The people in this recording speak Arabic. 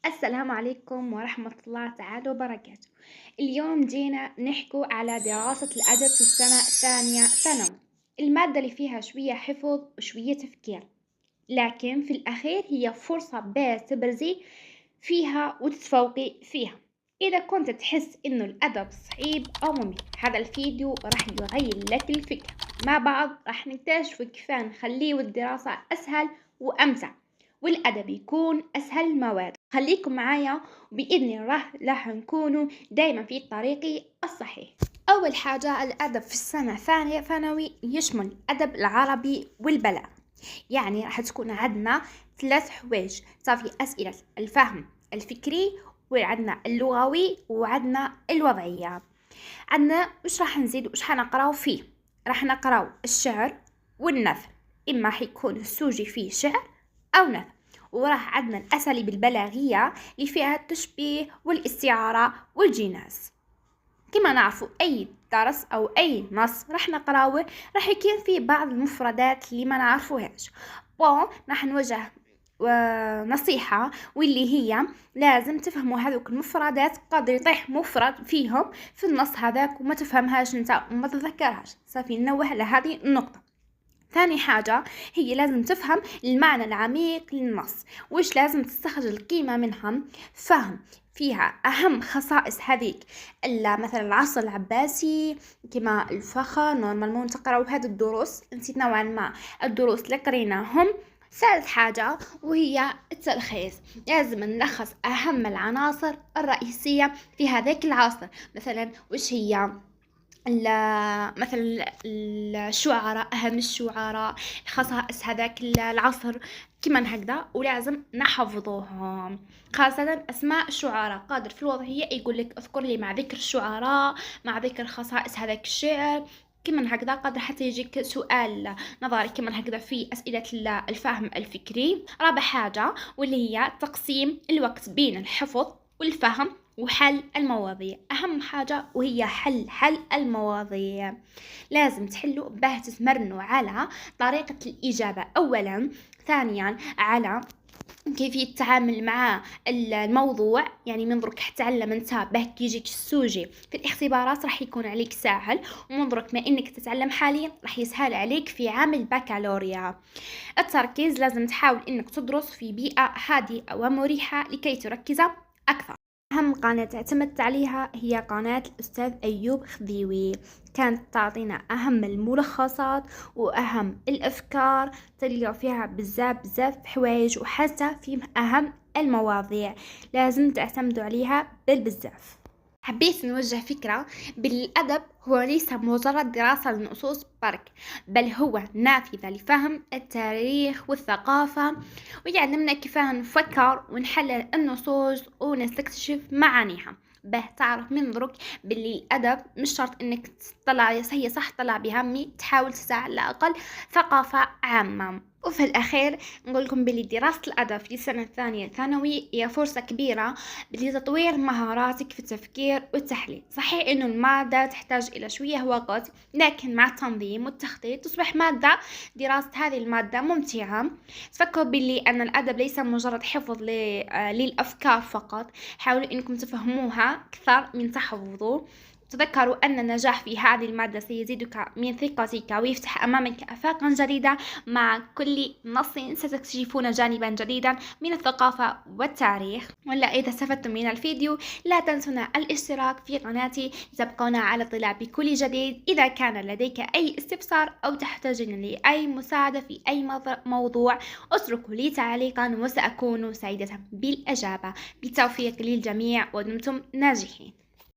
السلام عليكم ورحمة الله تعالى وبركاته. اليوم جينا نحكو على دراسة الأدب في السنة الثانية ثانوي. المادة اللي فيها شوية حفظ وشوية تفكير، لكن في الأخير هي فرصة باش تبرزي فيها وتتفوقي فيها. إذا كنت تحس إنه الأدب صعيب أو ممل، هذا الفيديو راح يغير لك الفكرة. مع بعض راح نكتشف كيف نخليه الدراسة أسهل وأمتع، والأدب يكون أسهل المواد. خليكم معايا وبإذن الله راح نكونوا دايما في الطريق الصحيح. أول حاجة، الأدب في السنة الثانية ثانوي يشمل الأدب العربي والبلاغة. يعني راح تكون عندنا 3 حوايج، صافي أسئلة الفهم الفكري، وعندنا اللغوي، وعندنا الوضعية. عندنا وش راح نزيد وش حنقراو فيه؟ راح نقراو الشعر والنثر، إما حيكون السوجي فيه شعر أو نثر. وراح عندنا الأساليب البلاغية اللي فيها التشبيه والاستعارة والجناس. كما نعرفوا أي درس أو أي نص راح نقراوه راح يكون فيه بعض المفردات اللي ما نعرفوهاش. راح نوجه نصيحة، واللي هي لازم تفهموا هذوك المفردات. قادر يطيح مفرد فيهم في النص هذاك وما تفهمهاش انت وما تذكرهاش، صافي ننوه لهذه النقطة. ثاني حاجة هي لازم تفهم المعنى العميق للنص، وش لازم تستخرج القيمة منها. فهم فيها أهم خصائص هذيك، مثلا العصر العباسي كما الفخر. نورمالمون تقرأوا هذه الدروس، نسيت نوعا ما الدروس اللي قريناهم. ثالث حاجة وهي التلخيص، لازم نلخص أهم العناصر الرئيسية في هذاك العصر. مثلا وش هي مثلا الشعراء، أهم الشعراء، خصائص هذاك العصر كمان هكذا، ولازم نحفظوهم. خاصة أسماء الشعراء، قادر في الوضعية يقول لك اذكر لي مع ذكر الشعراء مع ذكر خصائص هذاك الشعر. كمان هكذا قادر حتى يجيك سؤال نظري كمان هكذا في أسئلة الفهم الفكري. رابع حاجة واللي هي تقسيم الوقت بين الحفظ والفهم وحل المواضيع. أهم حاجة وهي حل المواضيع. لازم تحلوا باه تتمرنوا على طريقة الإجابة أولا، ثانيا على كيفية التعامل مع الموضوع. يعني من درك حتعلم انت باه يجيك السوجي في الاختبارات راح يكون عليك سهل، ومن درك ما انك تتعلم حاليا راح يسهل عليك في عام البكالوريا. التركيز، لازم تحاول انك تدرس في بيئة هادئة ومريحة لكي تركز أكثر. أهم قناة اعتمدت عليها هي قناة الأستاذ أيوب خذيوي، كانت تعطينا أهم الملخصات وأهم الأفكار، تلقى فيها بزاف حوايج، وحتى في أهم المواضيع لازم تعتمدوا عليها بالبزاف. حبيت نوجه فكرة بالأدب هو ليس مجرد دراسة للنصوص برك، بل هو نافذة لفهم التاريخ والثقافة، ويعلمنا كيف نفكر ونحلل النصوص ونستكشف معانيها. به تعرف من درك باللي الأدب مش شرط انك تطلع، هي صح تطلع بهمي، تحاول تسعى على الأقل ثقافة عامة. وفي الأخير نقول لكم باللي دراسة الأدب في السنة الثانية ثانوي هي فرصة كبيرة لتطوير مهاراتك في التفكير والتحليل. صحيح إنه المادة تحتاج إلى شوية وقت، لكن مع التنظيم والتخطيط تصبح دراسة هذه المادة ممتعة. تفكروا باللي أن الأدب ليس مجرد حفظ للأفكار فقط، حاولوا إنكم تفهموها أكثر من تحفظوا. تذكروا أن النجاح في هذه المادة سيزيدك من ثقتك ويفتح أمامك آفاقا جديدة. مع كل نص ستكتشفون جانبا جديدا من الثقافة والتاريخ. ولا إذا استفدتم من الفيديو لا تنسونا الاشتراك في قناتي لتبقون على اطلاع بكل جديد. إذا كان لديك أي استفسار أو تحتاجون لأي مساعدة في أي موضوع اتركوا لي تعليقا وسأكون سعيدة بالإجابة. بالتوفيق للجميع ودمتم ناجحين.